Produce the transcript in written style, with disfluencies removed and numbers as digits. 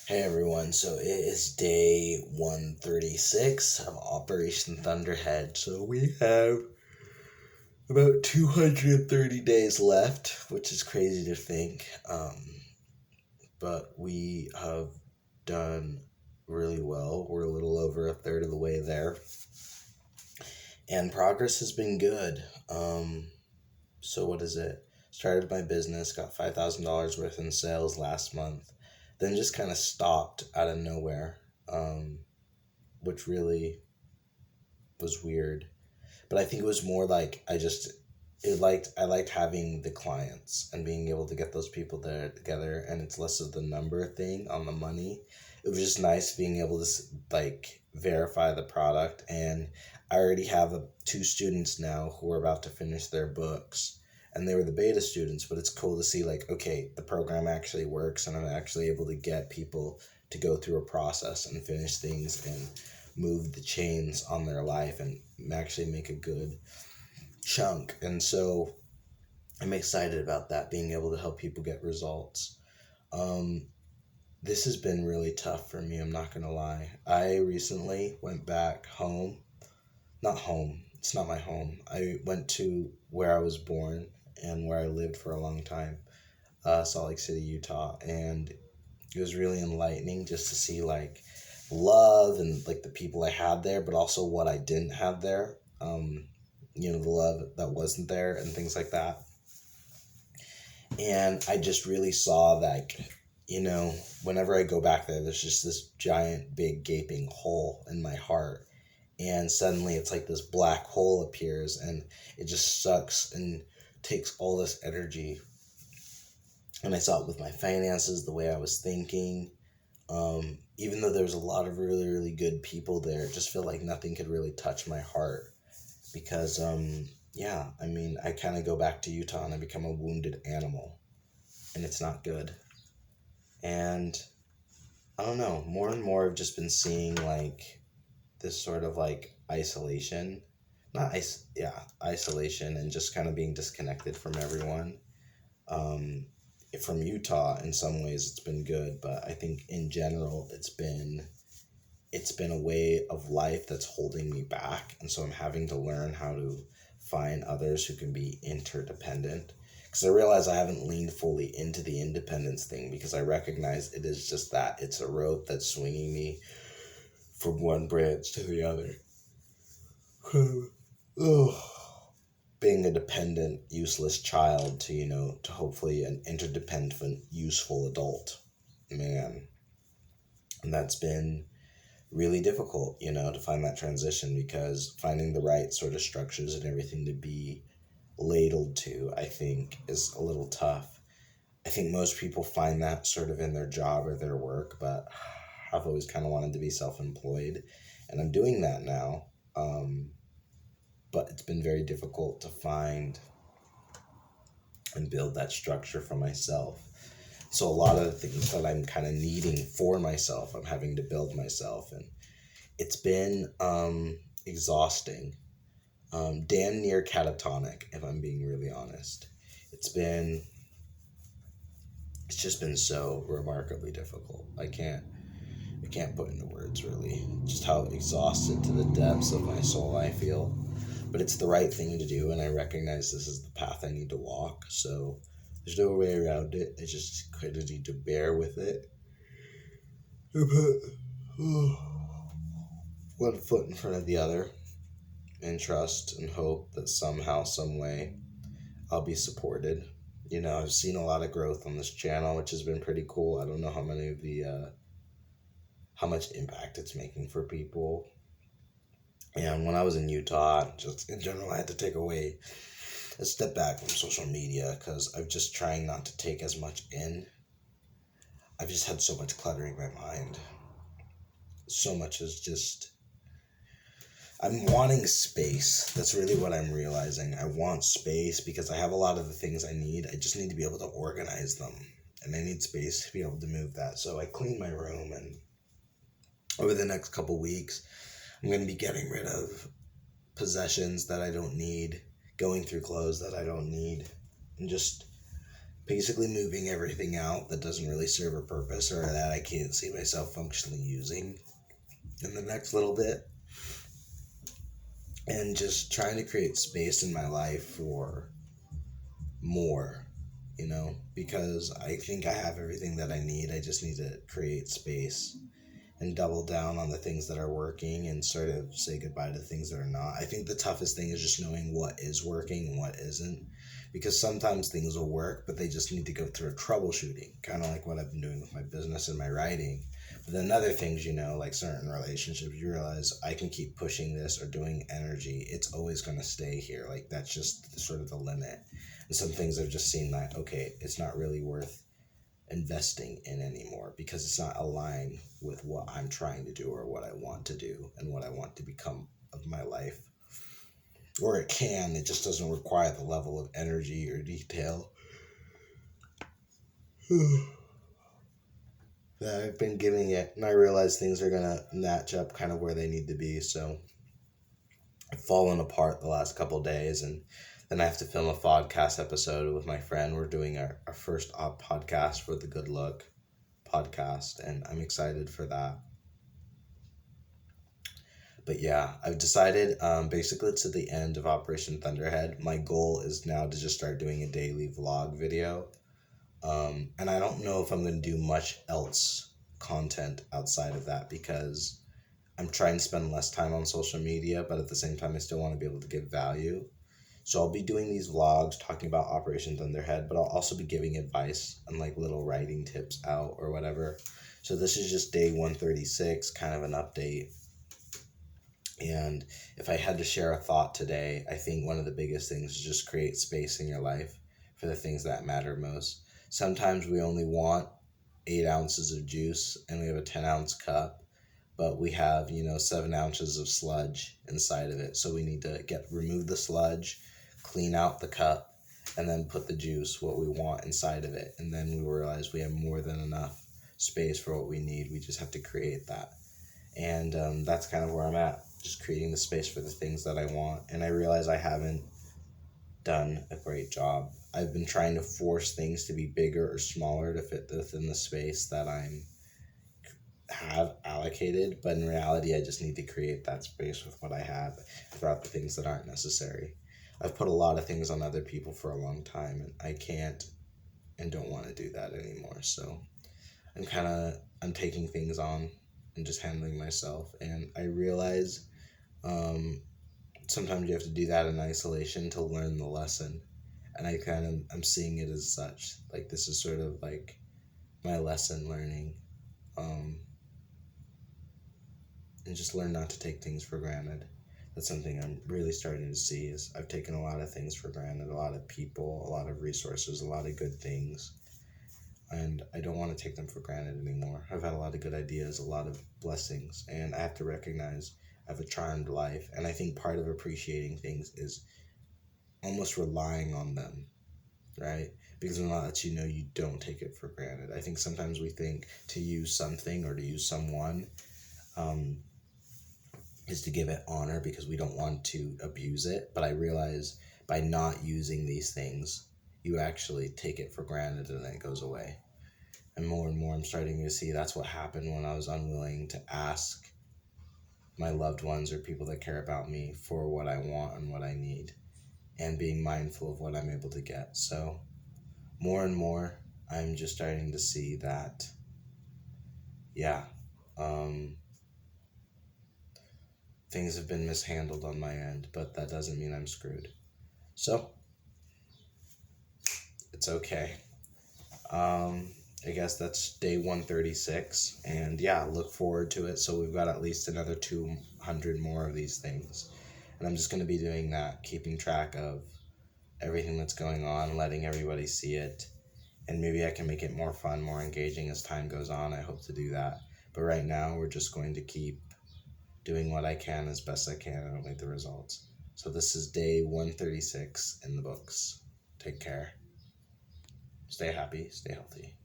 Hey everyone, so it is day 136 of Operation Thunderhead. So we have about 230 days left, which is crazy to think. But we have done really well. We're a little over a third of the way there. And progress has been good. So what is it? Started my business, got $5,000 worth in sales last month, then just kind of stopped out of nowhere, which really was weird. But I think it was more like I liked having the clients and being able to get those people there together, and it's less of the number thing on the money. It was just nice being able to verify the product, and I already have two students now who are about to finish their books, and they were the beta students. But it's cool to see okay, the program actually works, and I'm actually able to get people to go through a process and finish things and move the chains on their life and actually make a good chunk. And so I'm excited about that, being able to help people get results. This has been really tough for me, I'm not gonna lie. I recently went back home. Not home, it's not my home. I went to where I was born and where I lived for a long time, Salt Lake City, Utah, and it was really enlightening just to see love and the people I had there, but also what I didn't have there. The love that wasn't there and things like that. And I just really saw whenever I go back there, there's just this giant, big, gaping hole in my heart. And suddenly it's like this black hole appears and it just sucks and takes all this energy. And I saw it with my finances, the way I was thinking. Even though there was a lot of really, really good people there, it just felt like nothing could really touch my heart. Because, I kind of go back to Utah and I become a wounded animal. And it's not good. And I don't know, more and more I've just been seeing this sort of isolation. Isolation and just kind of being disconnected from everyone. From Utah, in some ways it's been good, but I think in general it's been a way of life that's holding me back, and so I'm having to learn how to find others who can be interdependent, because I realize I haven't leaned fully into the independence thing, because I recognize it is just that it's a rope that's swinging me from one branch to the other. Being a dependent, useless child to hopefully an interdependent, useful adult, man. And that's been really difficult, to find that transition, because finding the right sort of structures and everything to be ladled to, I think, is a little tough. I think most people find that sort of in their job or their work, but I've always kind of wanted to be self-employed, and I'm doing that now. But it's been very difficult to find and build that structure for myself. So a lot of the things that I'm kind of needing for myself, I'm having to build myself, and it's been exhausting, damn near catatonic, if I'm being really honest. It's just been so remarkably difficult. I can't put into words really just how exhausted to the depths of my soul I feel. But it's the right thing to do, and I recognize this is the path I need to walk, so there's no way around it. I just kind of need to bear with it. One foot in front of the other, and trust and hope that somehow, some way, I'll be supported. I've seen a lot of growth on this channel, which has been pretty cool. I don't know how much impact it's making for people. And when I was in Utah, just in general, I had to take a step back from social media, because I'm just trying not to take as much in. I've just had so much cluttering my mind. So much is just... I'm wanting space. That's really what I'm realizing. I want space because I have a lot of the things I need. I just need to be able to organize them. And I need space to be able to move that. So I cleaned my room, and over the next couple weeks, I'm going to be getting rid of possessions that I don't need, going through clothes that I don't need, and just basically moving everything out that doesn't really serve a purpose or that I can't see myself functionally using in the next little bit. And just trying to create space in my life for more, because I think I have everything that I need. I just need to create space and double down on the things that are working and sort of say goodbye to things that are not. I think the toughest thing is just knowing what is working and what isn't, because sometimes things will work, but they just need to go through a troubleshooting, kind of like what I've been doing with my business and my writing. But then other things, like certain relationships, you realize I can keep pushing this or doing energy. It's always going to stay here. Like that's just sort of the limit. And some things I've just seen that, okay, it's not really worth investing in anymore because it's not aligned with what I'm trying to do or what I want to do and what I want to become of my life. Or it just doesn't require the level of energy or detail that I've been giving it. And I realize things are going to match up kind of where they need to be. So I've fallen apart the last couple days, and then I have to film a podcast episode with my friend. We're doing our first podcast for the Good Look podcast, and I'm excited for that. But yeah, I've decided basically to the end of Operation Thunderhead, my goal is now to just start doing a daily vlog video. And I don't know if I'm going to do much else content outside of that because I'm trying to spend less time on social media, but at the same time, I still want to be able to give value. So I'll be doing these vlogs talking about Operation Thunderhead, but I'll also be giving advice and like little writing tips out or whatever. So this is just day 136, kind of an update. And if I had to share a thought today, I think one of the biggest things is just create space in your life for the things that matter most. Sometimes we only want 8 ounces of juice and we have a 10-ounce cup, but we have, 7 ounces of sludge inside of it. So we need to remove the sludge, clean out the cup, and then put the juice, what we want, inside of it. And then we realize we have more than enough space for what we need. We just have to create that. And that's kind of where I'm at, just creating the space for the things that I want. And I realize I haven't done a great job. I've been trying to force things to be bigger or smaller to fit within the space that have allocated, but in reality I just need to create that space with what I have throughout the things that aren't necessary. I've put a lot of things on other people for a long time, and I can't and don't want to do that anymore. So I'm taking things on and just handling myself, and I realize sometimes you have to do that in isolation to learn the lesson. And I'm seeing it as such. Like this is sort of like my lesson learning. And just learn not to take things for granted. That's something I'm really starting to see is I've taken a lot of things for granted, a lot of people, a lot of resources, a lot of good things. And I don't want to take them for granted anymore. I've had a lot of good ideas, a lot of blessings, and I have to recognize I have a charmed life. And I think part of appreciating things is almost relying on them, right? Because when that lets you know you don't take it for granted. I think sometimes we think to use something or to use someone is to give it honor because we don't want to abuse it. But I realize by not using these things, you actually take it for granted and then it goes away. And more I'm starting to see that's what happened when I was unwilling to ask my loved ones or people that care about me for what I want and what I need, and being mindful of what I'm able to get. So more and more, I'm just starting to see that, things have been mishandled on my end, but that doesn't mean I'm screwed. So, it's okay. I guess that's day 136, and look forward to it. So we've got at least another 200 more of these things, and I'm just going to be doing that, keeping track of everything that's going on, letting everybody see it, and maybe I can make it more fun, more engaging as time goes on. I hope to do that, but right now we're just going to keep doing what I can as best I can and await the results. So this is day 136 in the books. Take care. Stay happy, stay healthy.